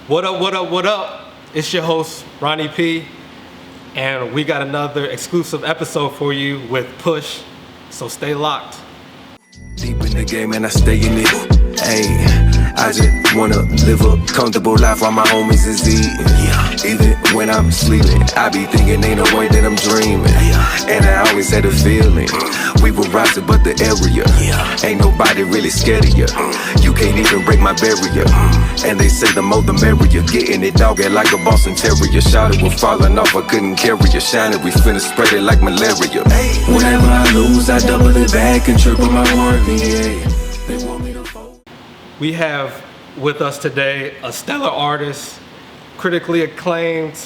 What up, what up, what up? It's your host, Ronnie P. And we got another exclusive episode for you with Push. So stay locked. Deep in the game and I stay in it. Hey, I just wanna live a comfortable life while my homies is eating. Even when I'm sleeping, I be thinking ain't no way that I'm dreaming. And I always had a feeling we were rising, but the area ain't nobody really scared of you. You can't even break my barrier. And they say the more the merrier. Getting it dog like a Boston Terrier. Shouted we're falling off, I couldn't carry it. Shining, we finna spread it like malaria. Whenever I lose, I double it back and triple my work. They want me to fold. We have with us today a stellar artist, critically acclaimed.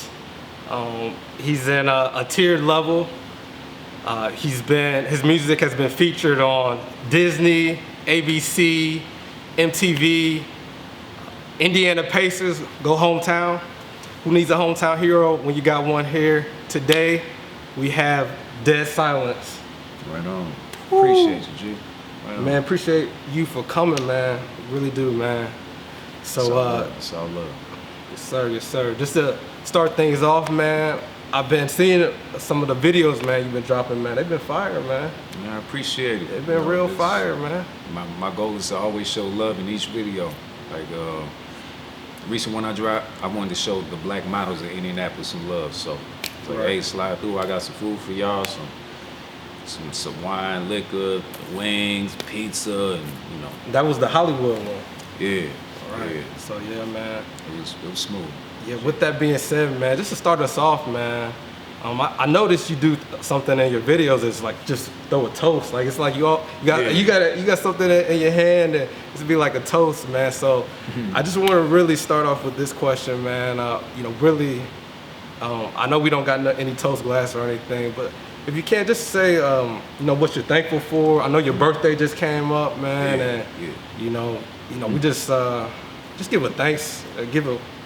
He's in a tiered level. His music has been featured on Disney, ABC, MTV, Indiana Pacers, go hometown. Who needs a hometown hero when you got one here? Today, we have Dead Silence. Right on. Appreciate you, G. Right on. Man, appreciate you for coming, man. Really do, man. So, it's all love. yes, sir, yes, sir. Just to start things off, man, I've been seeing some of the videos, man, you've been dropping, man. They've been fire, man. Yeah, I appreciate it. They've been real fire, man. My goal is to always show love in each video. Like, recent one I dropped, I wanted to show the black models of Indianapolis some love. So, like, Right. hey, slide through. I got some food for y'all, some wine, liquor, wings, pizza, and That was the Hollywood one. yeah, Right. yeah. So, yeah, man. It was smooth. Yeah, with that being said, man, just to start us off, man, I noticed you do something in your videos. It's like just throw a toast. Like it's like you got something in your hand, and it's be like a toast, man. So I just want to really start off with this question, man. Really, I know we don't got any toast glass or anything, but if you can, just say, what you're thankful for. I know your birthday just came up, man, and we just give a thanks,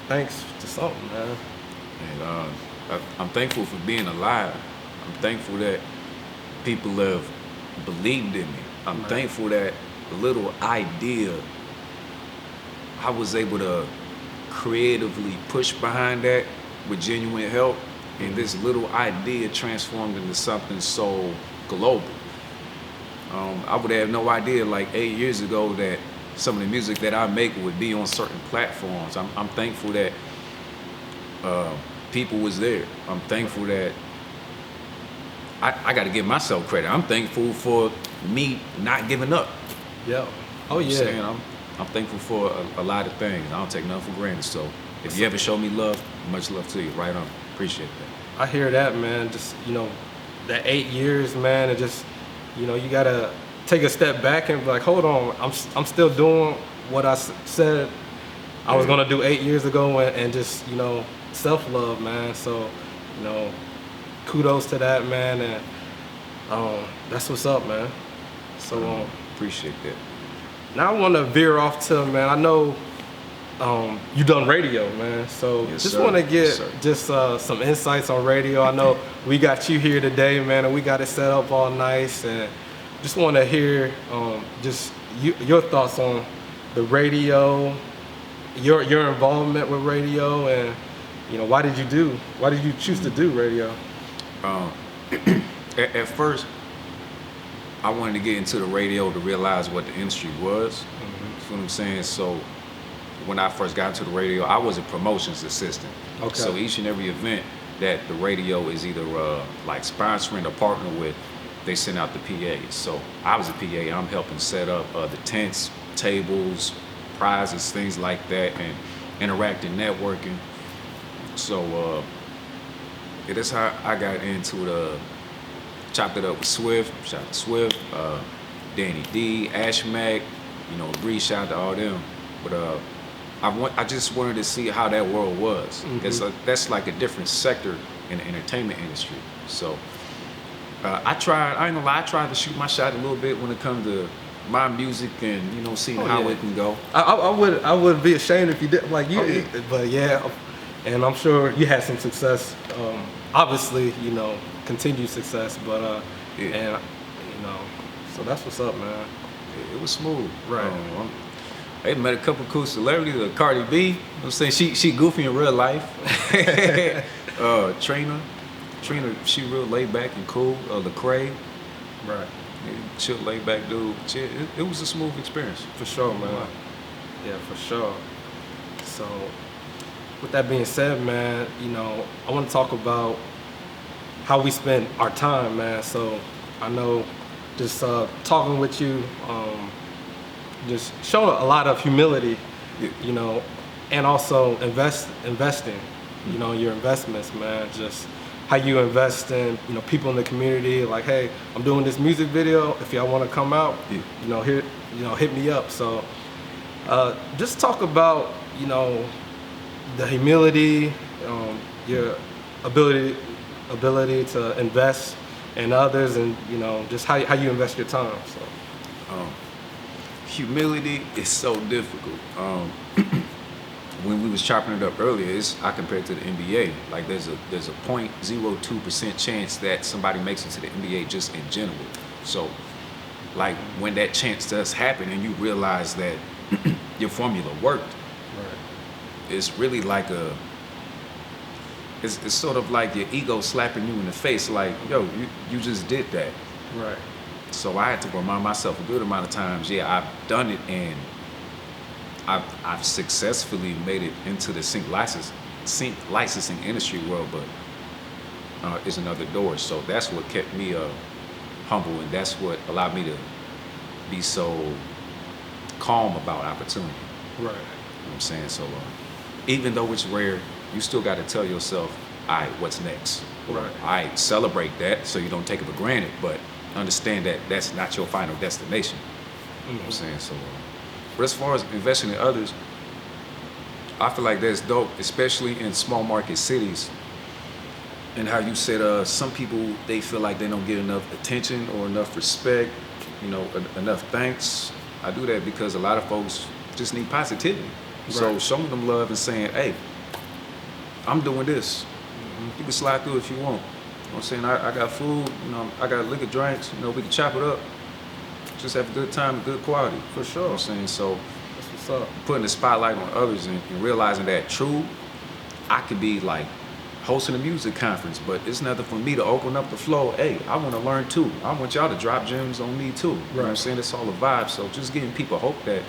thanks to something, man. And I'm thankful for being alive. I'm thankful that people have believed in me. I'm thankful that the little idea, I was able to creatively push behind that with genuine help. And this little idea transformed into something so global. I would have no idea like 8 years ago that some of the music that I make would be on certain platforms. I'm thankful that people was there. I'm thankful that I got to give myself credit. I'm thankful for me not giving up. Yeah. Oh, You know what I'm saying? yeah. I'm thankful for a lot of things. I don't take nothing for granted. So if you ever show me love, much love to you. Right on. Appreciate that. I hear that, man. Just, that 8 years, man, and just, you gotta take a step back and be like, hold on, I'm still doing what I said I was gonna do 8 years ago, and just, self-love, man. So, kudos to that, man, and that's what's up, man. So, Appreciate that. now I want to veer off to, man, I know you done radio, man. So Yes, just sir. want to get Yes, sir. some insights on radio. I know we got you here today, man, and we got it set up all nice. And just want to hear just your thoughts on the radio, your involvement with radio, and why did you choose to do radio? At first, I wanted to get into the radio to realize what the industry was. You know what I'm saying? So when I first got into the radio, I was a promotions assistant. Okay. So each and every event that the radio is either like sponsoring or partnering with, they send out the PAs. So I was a PA. I'm helping set up the tents, tables, prizes, things like that, and interacting, networking. So that's how I got into chopped it up with Swift, shout out to Swift, Danny D, Ash Mac, Bree, shout out to all them. But I just wanted to see how that world was. That's like a different sector in the entertainment industry. So I ain't gonna lie, I tried to shoot my shot a little bit when it comes to my music and seeing how it can go. I would be ashamed if you didn't yeah. But yeah, and I'm sure you had some success. Obviously, continued success, but and so that's what's up, man. It was smooth. Right. Hey, met a couple cool celebrities. Cardi B, you know what I'm saying? She goofy in real life. Trina, she real laid back and cool. Lecrae, Right. chill, laid back dude. It was a smooth experience. For sure, man. Yeah, for sure. So, with that being said, man, you know, I want to talk about how we spend our time, man. So, I know just talking with you, just showing a lot of humility, you know, and also investing, you know, your investments, man. Just how you invest in, you know, people in the community. Like, hey, I'm doing this music video. If y'all want to come out, you know, here, you know, hit me up. So, just talk about, you know, the humility, your ability to invest in others, and you know, just how you invest your time. So, humility is so difficult. When we was chopping it up earlier, I compared to the NBA. Like there's a 0.02% chance that somebody makes it to the NBA just in general. So, like when that chance does happen and you realize that your formula worked, right. it's really like it's sort of like your ego slapping you in the face, like, yo, you just did that. Right. So I had to remind myself a good amount of times, yeah, I've done it, and I've successfully made it into the sync licensing industry world, but it's another door. So that's what kept me humble, and that's what allowed me to be so calm about opportunity. Right. You know what I'm saying? So even though it's rare, you still got to tell yourself, all right, what's next? Right. All right, celebrate that so you don't take it for granted, but understand that that's not your final destination. You know what I'm saying? So, but as far as investing in others, I feel like that's dope, especially in small market cities. And how you said some people, they feel like they don't get enough attention or enough respect, you know, enough thanks. I do that because a lot of folks just need positivity. So Right. showing them love and saying, hey, I'm doing this. You can slide through if you want. You know what I'm saying? I got food, you know, I got liquor drinks, you know, we can chop it up. Just have a good time, good quality. For sure. You know what I'm saying? So That's what's up. putting the spotlight on others and realizing that true, I could be like hosting a music conference, but it's nothing for me to open up the flow. Hey, I want to learn too. I want y'all to drop gems on me too. You know what I'm Right. saying? It's all a vibe. So just giving people hope that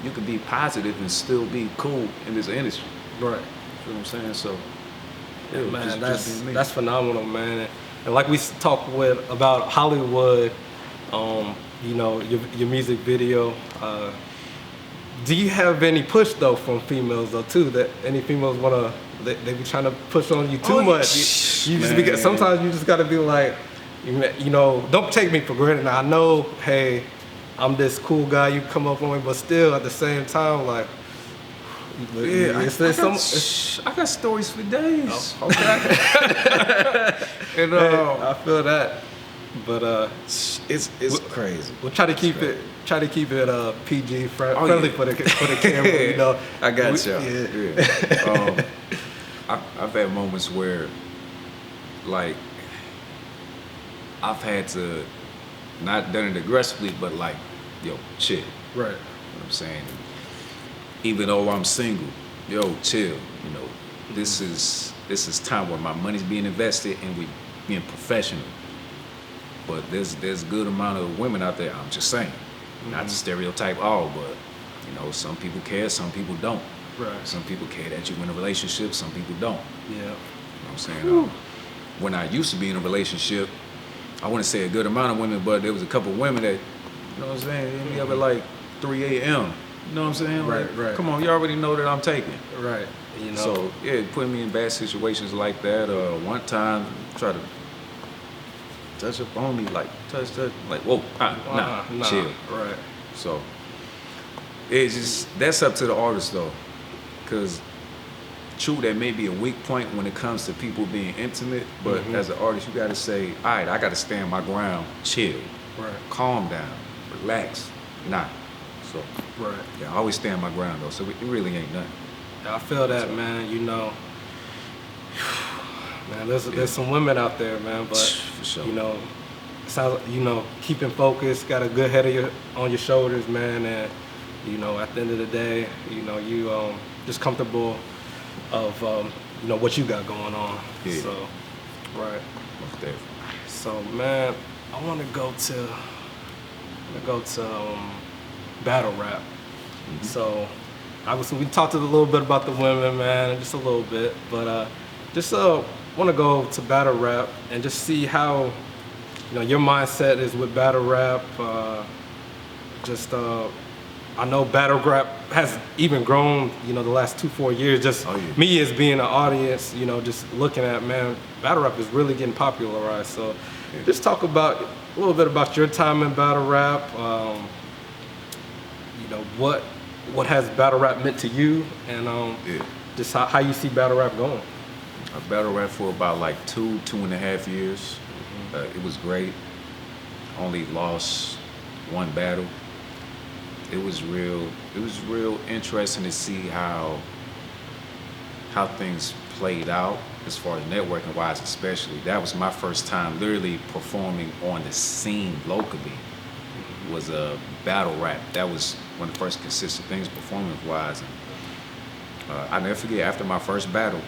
you can be positive and still be cool in this industry. Right. You know what I'm saying? So yeah, Man, just being me. that's phenomenal, man. And like we talked about Hollywood, you know, your music video. Do you have any push though from females though too? That any females wanna they be trying to push on you too much? You just man. sometimes you just gotta be like, you know, don't take me for granted. I know, hey, I'm this cool guy. You come up on me, but still at the same time, like. Yeah, I got stories for days. Oh. Okay. And I feel that, but it's crazy. we'll try to keep it PG Oh, friendly yeah. for the camera. You know, I got you. Yeah. I've had moments where, like, I've had to not done it aggressively, but like, yo, chill. Right. You know what I'm saying? Even though I'm single, yo, chill. You know, this is time where my money's being invested and we being professional. But there's a good amount of women out there. I'm just saying, not to stereotype all, but you know, some people care, some people don't. Right. Some people care that you in a relationship, some people don't. Yeah. You know what I'm saying? When I used to be in a relationship, I wouldn't say a good amount of women, but there was a couple women that, you know what I'm saying, hit me up at like 3 a.m. You know what I'm saying? Right, Like, right. come on, you already know that I'm taking. Right. You know. So yeah, putting me in bad situations like that. One time, try to touch up on me, like touch, like whoa, nah, chill. Right. So it's just that's up to the artist though, because true that may be a weak point when it comes to people being intimate, but as an artist you got to say, all right, I got to stand my ground, chill, Right. calm down, relax, nah. So Right. yeah, I always stand my ground though, so it really ain't nothing. I feel that, man. You know, man. There's some women out there, man. But For sure. you know, sounds, you know, keeping focused, got a good head on your shoulders, man, and you know, at the end of the day, you know, you just comfortable of you know, what you got going on. Yeah. So, right. Most definitely. So, man, I want to go to battle rap. So, obviously, we talked a little bit about the women, man, just a little bit, but just want to go to battle rap and just see how, you know, your mindset is with battle rap. I know battle rap has even grown, you know, the last 2-4 years. Just me as being an audience, you know, just looking at, man, battle rap is really getting popularized. So, just talk about a little bit about your time in battle rap. You know, what has battle rap meant to you, and just how you see battle rap going. I battle rap for about like 2.5 years. It was great. Only lost one battle. It was real interesting to see how things played out as far as networking wise, especially. That was my first time literally performing on the scene locally. Was a battle rap. That was one of the first consistent things performance wise. And I never forget, after my first battle,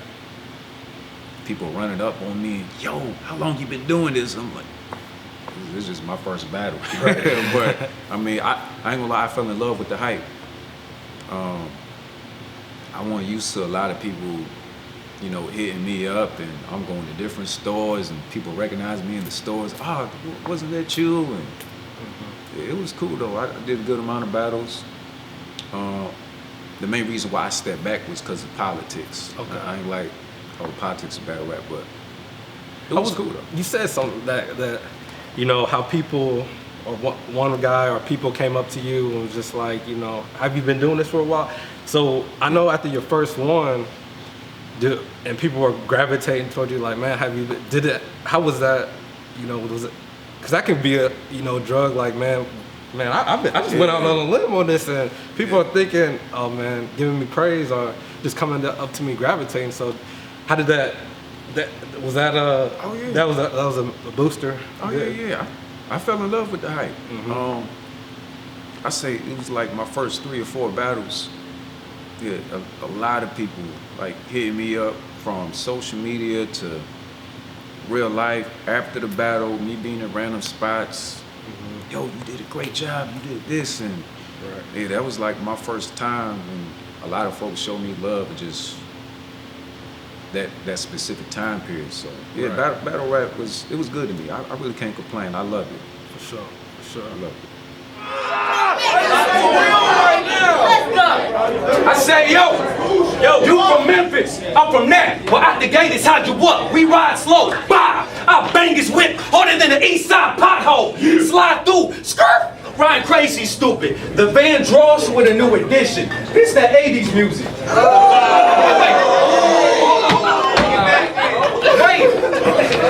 people running up on me, yo, how long you been doing this? I'm like, this is just my first battle. But I mean, I ain't gonna lie, I fell in love with the hype. I wasn't used to a lot of people, you know, hitting me up, and I'm going to different stores and people recognize me in the stores. Oh, wasn't that you? And it was cool though. I did a good amount of battles. The main reason why I stepped back was because of politics. Okay. I ain't like politics of battle rap, but it was cool though. You said something that you know, how people, or one guy or people came up to you and was just like, you know, have you been doing this for a while? So I know after your first one, and people were gravitating toward you, like, man, how was that, you know, was it, because that can be a, you know, drug, like, man, I just went out on a limb on this, and people are thinking, oh man, giving me praise or just coming up to me gravitating. So how did that was a booster? Oh yeah. I fell in love with the hype. I say it was like my first 3 or 4 battles. Yeah, a lot of people like hitting me up from social media to real life after the battle, me being in random spots. Yo, you did a great job, you did this, and yeah, that was like my first time, and a lot of folks showed me love and just that specific time period. So yeah, battle rap was good to me. I really can't complain. I love it. For sure. I love it. I say, yo, you from Memphis, I'm from that. Well, out the gate is how you up. We ride slow, bah. I bang his whip harder than the east side pothole. Slide through, skirt. Ryan crazy stupid. The van draws with a new edition. This that 80s music. Wait.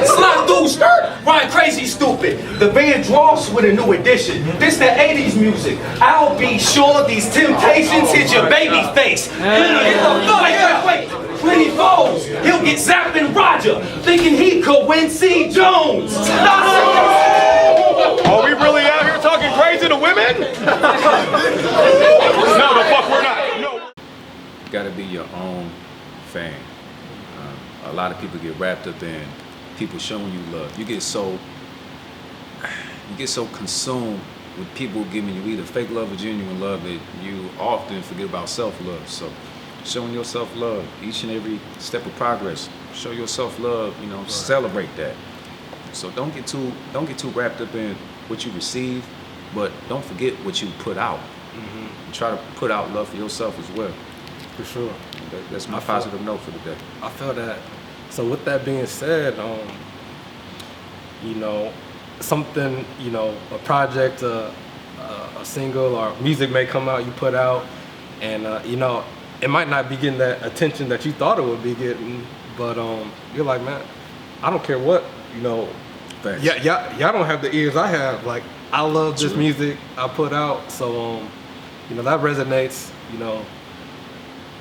Slide through, skirt. Ryan crazy stupid. The van draws with a new edition. This that 80s music. I'll be sure these temptations hit your baby face. Wait. Plenty foes. He'll get zapped in Roger, thinking he could win C. Jones. Are we really out here talking crazy to women? No, the fuck we're not. No. You gotta be your own fan. A lot of people get wrapped up in people showing you love. You get so consumed with people giving you either fake love or genuine love that you often forget about self-love. So showing yourself love each and every step of progress. Show yourself love, you know, celebrate that. So don't get too wrapped up in what you receive, but don't forget what you put out. And try to put out love for yourself as well. For sure. That's my positive note for the day. I feel that. So with that being said, you know, something, you know, a project, a single or music may come out, you put out, and you know, it might not be getting that attention that you thought it would be getting, but you're like, man, I don't care what, you know. Thanks. Y'all don't have the ears I have. Like, I love this music I put out, so you know, that resonates, you know,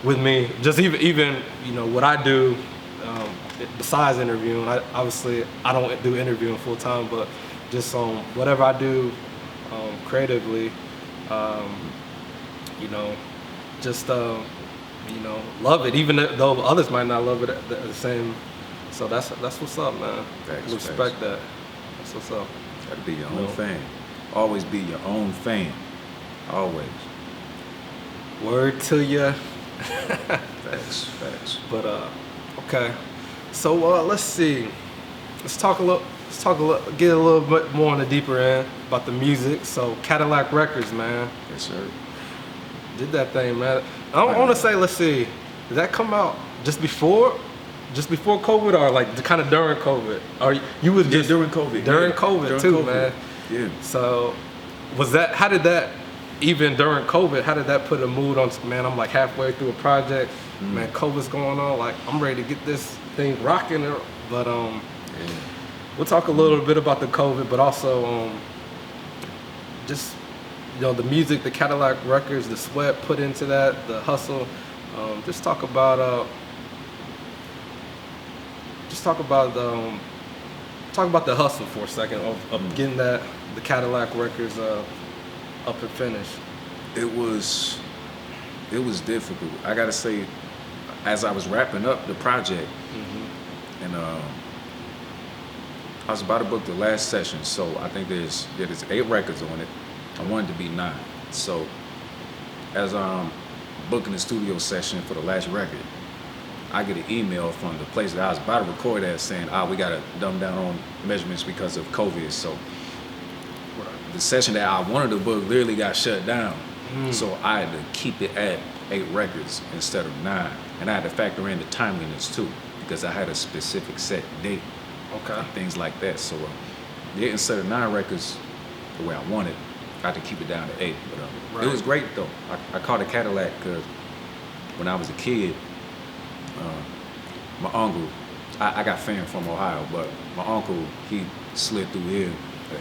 with me. Just even you know what I do. Besides interviewing, obviously I don't do interviewing full time, but just whatever I do creatively, you know, just you know, love it, even though others might not love it the same. So that's what's up, man. Facts, Respect facts. that. That's what's up. Gotta be your No. own fan. Always be your own fan. Always. Word to you. Facts, facts. But okay. So let's see. Let's talk a little. Get a little bit more on the deeper end about the music. So Cadillac Records, man, Yes, sir. did that thing, man. I want to say, let's see, did that come out just before COVID, or like kind of during COVID? Or you was just during COVID. During yeah. COVID During too, COVID. man. Yeah. So was that? How did that? Even during COVID, how did that put a mood on? Man, I'm like halfway through a project. Man, COVID's going on. Like I'm ready to get this thing rocking. But Yeah. we'll talk a little bit about the COVID, but also just you know the music, the Cadillac Records, the sweat put into that, the hustle. Just talk about the hustle for a second of getting the Cadillac Records up and finished. It was difficult. I gotta say, as I was wrapping up the project, and I was about to book the last session, so I think there's 8 records on it. I wanted to be 9. So as I'm booking the studio session for the last record, I get an email from the place that I was about to record at saying, we gotta dumb down on measurements because of COVID. So the session that I wanted to book literally got shut down. So I had to keep it at 8 records instead of 9. And I had to factor in the timeliness too, because I had a specific set date. Okay. And things like that. So instead of 9 records the way I wanted, I had to keep it down to 8. But Right. it was great though. I called it Cadillac because when I was a kid, my uncle, I got family from Ohio, but my uncle, he slid through here,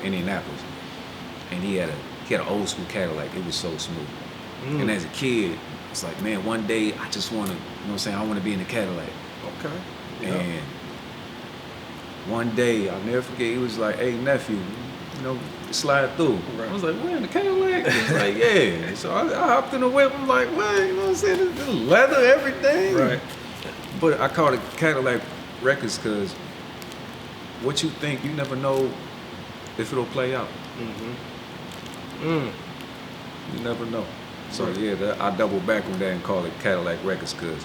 Indianapolis, and he had an old school Cadillac. It was so smooth. And as a kid, it's like, man, one day I just want to, you know what I'm saying, I want to be in a Cadillac. Okay. Yeah. And one day, I'll never forget, he was like, hey, nephew, you know, slide through. Right. I was like, we're in the Cadillac? He was like, yeah. So I hopped in the whip. I'm like, man, you know what I'm saying? This leather, everything. Right. But I called it Cadillac Records because what you think, you never know if it'll play out. You never know. So yeah, I double back on that and call it Cadillac Records because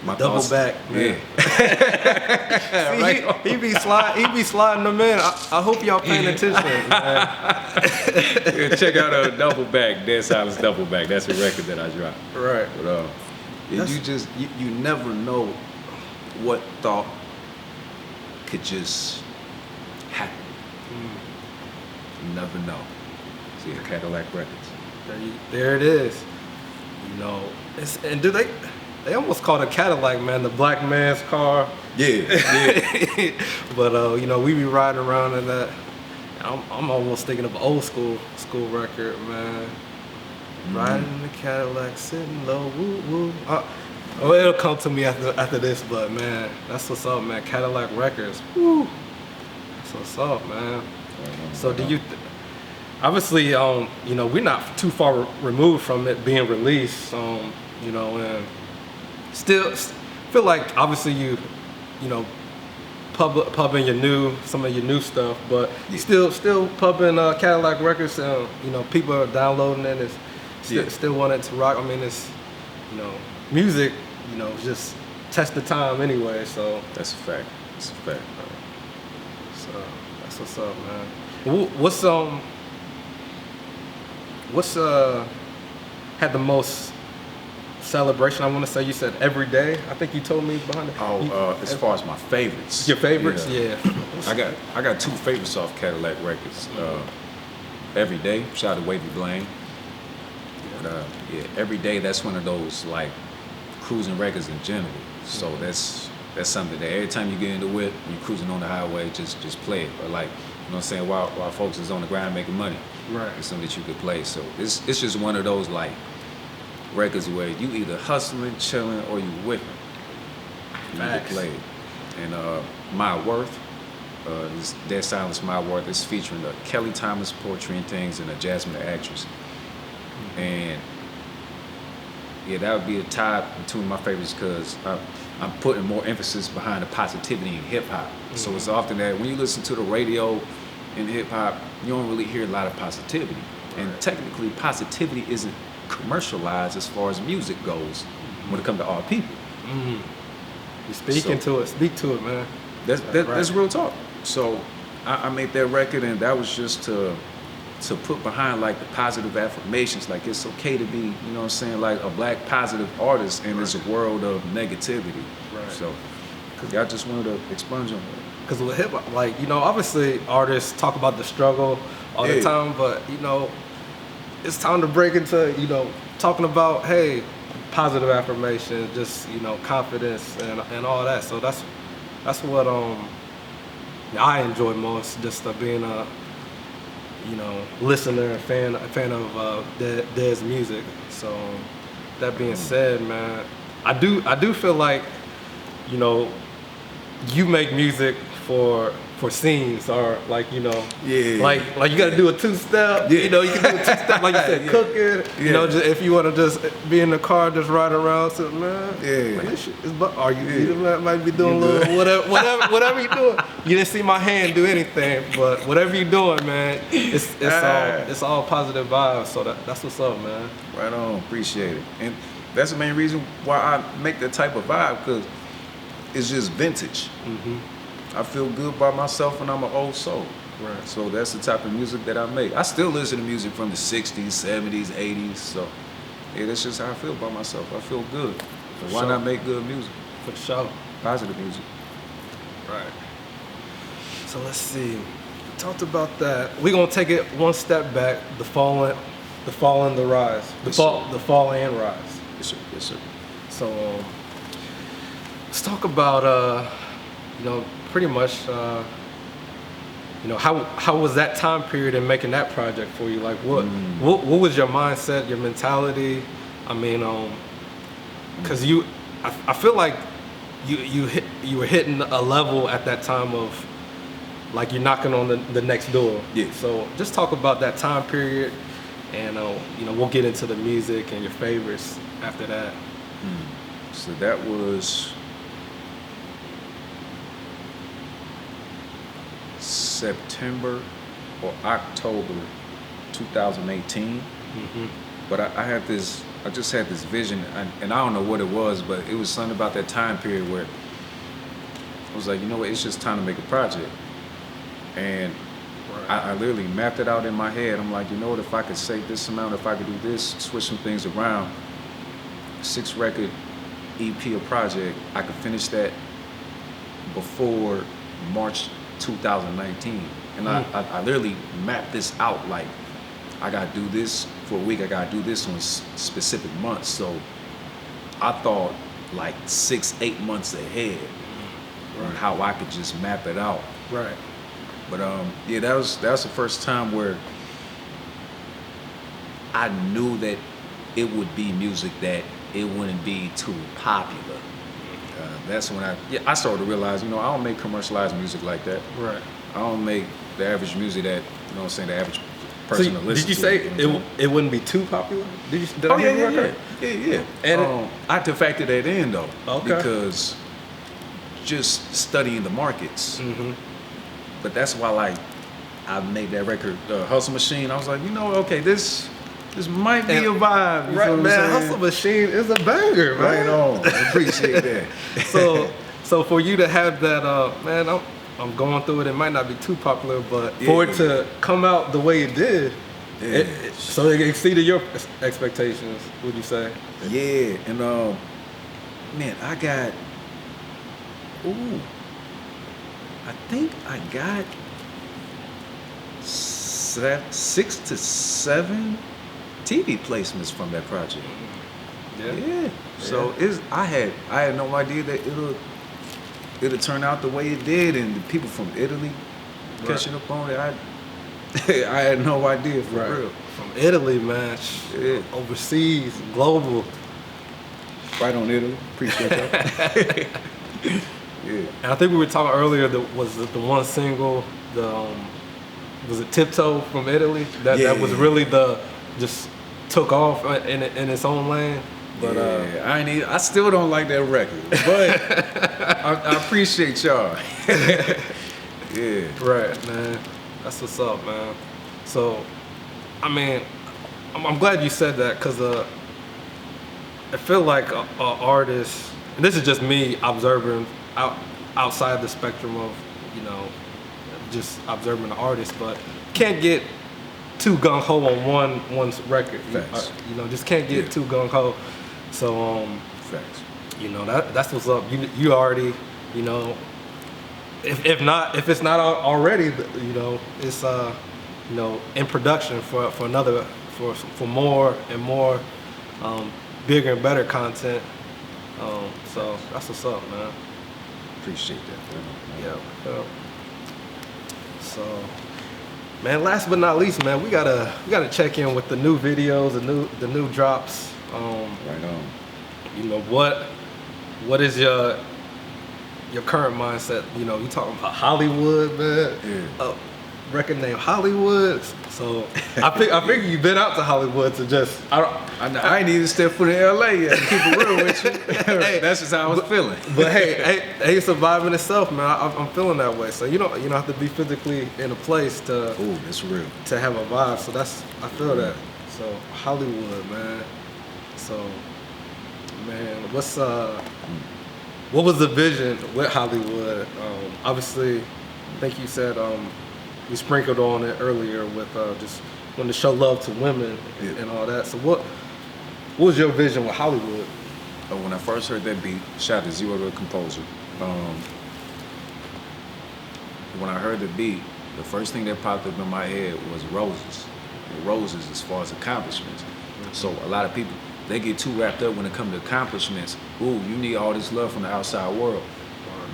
my Double thoughts, back, man. Yeah. See, he be sliding them in. I hope y'all paying attention, man. Yeah, check out a Double Back, Dead Silence Double Back. That's a record that I dropped. Right. But you never know what thought could just happen. You never know. See, Cadillac Records. There it is. You know, and do they almost call it a Cadillac, man, the black man's car. Yeah. But you know, we be riding around in that. I'm almost thinking of an old school record, man. Riding in the Cadillac, sitting low, woo woo. Well, it'll come to me after this, but man, that's what's up, man. Cadillac Records, woo. That's what's up, man. So do you? Obviously, you know, we're not too far removed from it being released. You know, and still feel like obviously you know, pubbing some of your new stuff, but still pubbing Cadillac Records. You know, people are downloading it. Still want it to rock. I mean, it's, you know, music. You know, just test the time anyway. So That's a fact. That's a fact. so that's what's up, man. What's had the most celebration? I want to say you said every day. I think you told me behind it. As far as my favorites. Your favorites? Yeah. I got 2 favorites off Cadillac Records. Every Day, shout out to Wavy Blank. Every Day, that's one of those like cruising records in general. So that's something that every time you get in the whip, you're cruising on the highway, just play it. Or like, you know what I'm saying, while folks is on the grind making money. Right. It's something that you could play. So it's just one of those like records where you either hustling, chilling, or you whipping. You can Facts. play it. And My Worth, this Dead Silence My Worth is featuring Kelly Thomas, Poetry and Things, and Jasmine the Actress. And yeah, that would be a tie between my favorites because I'm putting more emphasis behind the positivity in hip hop. So it's often that when you listen to the radio in hip hop, you don't really hear a lot of positivity. And technically, positivity isn't commercialized as far as music goes when it comes to all people. You're speaking to it. Speak to it, man. That's real talk. So I made that record, and that was just to put behind like the positive affirmations, like it's okay to be, you know what I'm saying, like a black positive artist in this world of negativity. Right. So I just wanted to expunge on that. Because with hip hop, like, you know, obviously artists talk about the struggle all the time, but, you know, it's time to break into, you know, talking about, hey, positive affirmation, just, you know, confidence and all that. So that's what I enjoy most, just being a, you know, listener, a fan of Dez music. So that being said, man, I do feel like, you know, you make music for scenes, or like, you know, like you got to do a two-step. You know, you can do a two-step, like you said, cooking. You know, just, if you want to just be in the car, just ride around, so man, like, this shit is or you might be doing a little whatever you're doing. You didn't see my hand do anything, but whatever you're doing, man, it's all positive vibes. So that's what's up, man. Right on, appreciate it. And that's the main reason why I make that type of vibe, because it's just vintage. I feel good by myself, and I'm an old soul. Right. So that's the type of music that I make. I still listen to music from the 60s, 70s, 80s. So yeah, that's just how I feel by myself. I feel good. So why not make good music? For sure. Positive music. Right. So let's see. We talked about that. We're gonna take it one step back. The fall and the rise. The fall and rise. Yes, sir. Yes, sir. So let's talk about you know, pretty much you know, how was that time period in making that project for you? Like what was your mindset, your mentality? I mean, because I feel like you were hitting a level at that time of like you're knocking on the next door. Yeah. So just talk about that time period, and you know, we'll get into the music and your favorites after that. So that was September or October 2018. But I just had this vision, and I don't know what it was, but it was something about that time period where I was like, you know what, it's just time to make a project. And I literally mapped it out in my head. I'm like, you know what, if I could save this amount, if I could do this, switch some things around, 6-record EP or project, I could finish that before March 2019. And I literally mapped this out, like I gotta do this for a week, I gotta do this on specific months. So I thought like 6-8 months ahead on how I could just map it out. Right. But yeah, that was the first time where I knew that it would be music that it wouldn't be too popular. That's when I started to realize, you know, I don't make commercialized music like that. Right. I don't make the average music that, you know what I'm saying, the average person to listen to. Did you say it wouldn't be too popular? Did I hear you right? Yeah. And I had to factor that in though, Okay. because just studying the markets. But that's why, like, I made that record, Hustle Machine. I was like, you know, okay, this might be a vibe. You right, feel what I'm man. saying? Hustle Machine is a banger, man. Right on. I appreciate that. So for you to have that, man, I'm going through it. It might not be too popular, but for it to come out the way it did, so it exceeded your expectations. Would you say? Yeah, and man, I got, I think I got 6 to 7 TV placements from that project. Yeah. So I had no idea that it'll turn out the way it did, and the people from Italy catching up on it. I had no idea, for real. From Italy, man. Overseas, global. Right on Italy. Appreciate that. Yeah. And I think we were talking earlier. Was the one single, was it Tiptoe from Italy? That was really just took off in its own lane. But I still don't like that record, but I appreciate y'all. Yeah. Right, man. That's what's up, man. So, I mean, I'm glad you said that because I feel like a artist, and this is just me observing outside the spectrum of, you know, just observing the artist, but can't get too gung ho on one's record. Facts. You know, just can't get too gung ho. So, Facts. you know, that's what's up. You already, you know, if it's not already, you know, it's you know, in production for another for more and more bigger and better content. So that's what's up, man. Appreciate that. Yeah. So, man, last but not least, man, we gotta check in with the new videos, the new drops. Right on. You know, what is your current mindset? You know, you talking about Hollywood, man. Yeah. Record named Hollywood. So I figure you've been out to Hollywood to just. I ain't even stepped foot in LA yet. To keep it real with you. That's just how I was feeling. But hey, surviving itself, man. I'm feeling that way. So you don't have to be physically in a place to. Ooh, that's real. To have a vibe. So I feel that. So Hollywood, man. So, man, what was the vision with Hollywood? Obviously, I think you said you sprinkled on it earlier with just wanting to show love to women and all that. So what was your vision with Hollywood? When I first heard that beat, shout out to Zero the composer. When I heard the beat, the first thing that popped up in my head was roses. Roses as far as accomplishments. So a lot of people, they get too wrapped up when it comes to accomplishments. Ooh, you need all this love from the outside world.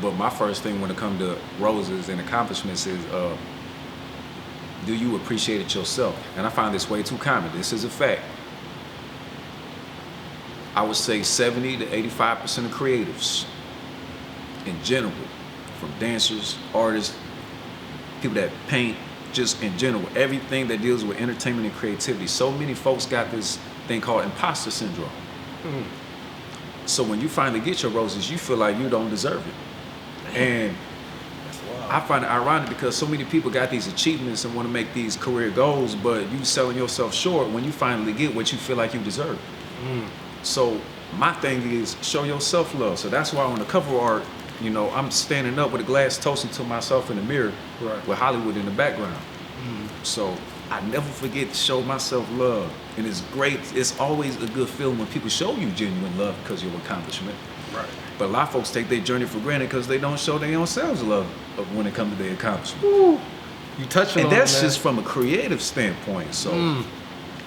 But my first thing when it comes to roses and accomplishments is, do you appreciate it yourself? And I find this way too common. This is a fact. I would say 70 to 85% of creatives in general, from dancers, artists, people that paint, just in general, everything that deals with entertainment and creativity. So many folks got this thing called imposter syndrome. So when you finally get your roses, you feel like you don't deserve it. And I find it ironic because so many people got these achievements and want to make these career goals, but you selling yourself short when you finally get what you feel like you deserve. So my thing is show yourself love. So that's why on the cover art, you know, I'm standing up with a glass toasting to myself in the mirror with Hollywood in the background. So I never forget to show myself love. And it's great. It's always a good feeling when people show you genuine love because of your accomplishment. Right. But a lot of folks take their journey for granted because they don't show their own selves love when it comes to their accomplishment. You touching on and that's man. just from a creative standpoint. So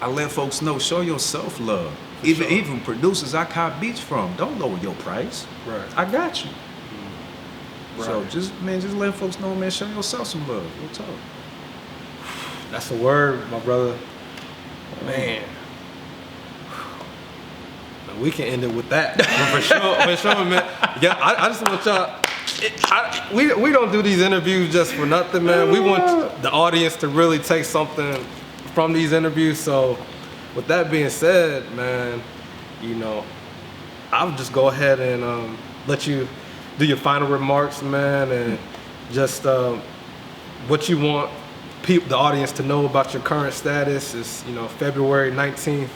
I let folks know, show yourself love. Even producers I cop beats from, don't lower your price. Right. I got you. Right. So just let folks know, man, show yourself some love. We'll talk. That's the word, my brother. Man. We can end it with that. For sure, man. Yeah, I just want y'all. We don't do these interviews just for nothing, man. We want the audience to really take something from these interviews. So, with that being said, man, you know, I'll just go ahead and let you do your final remarks, man, and just what you want the audience to know about your current status is, you know, February 19th.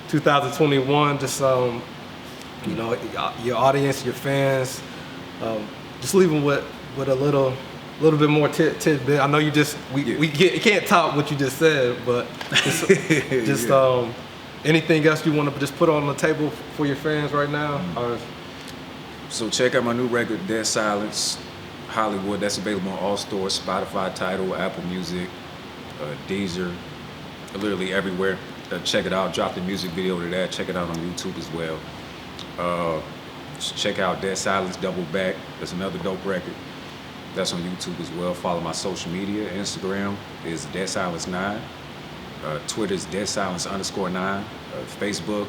2021, just you know, your audience, your fans, just leave them with a little bit more tidbit. I know you can't top what you just said, but just anything else you want to just put on the table for your fans right now? So check out my new record, Dead Silence, Hollywood. That's available on all stores: Spotify, Tidal, Apple Music, Deezer, literally everywhere. Check it out. Drop the music video to that. Check it out on YouTube as well. Check out Dead Silence Double Back. That's another dope record. That's on YouTube as well. Follow my social media. Instagram is Dead Silence 9. Twitter is Dead Silence _9. Facebook,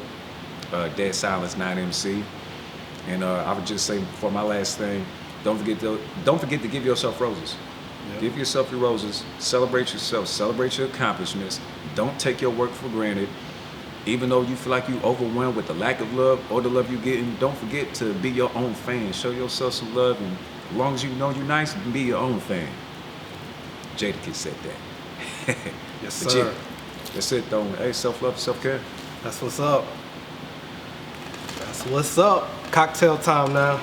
Dead Silence 9MC. And I would just say for my last thing, don't forget to give yourself roses. Yep. Give yourself your roses. Celebrate yourself. Celebrate your accomplishments. Don't take your work for granted. even though you feel like you overwhelmed with the lack of love or the love you're getting, don't forget to be your own fan. Show yourself some love, and as long as you know you're nice, you can be your own fan. Jadakiss said that. Yes, But sir. yeah, that's it though. Hey, self-love, self-care. That's what's up. That's what's up. Cocktail time now.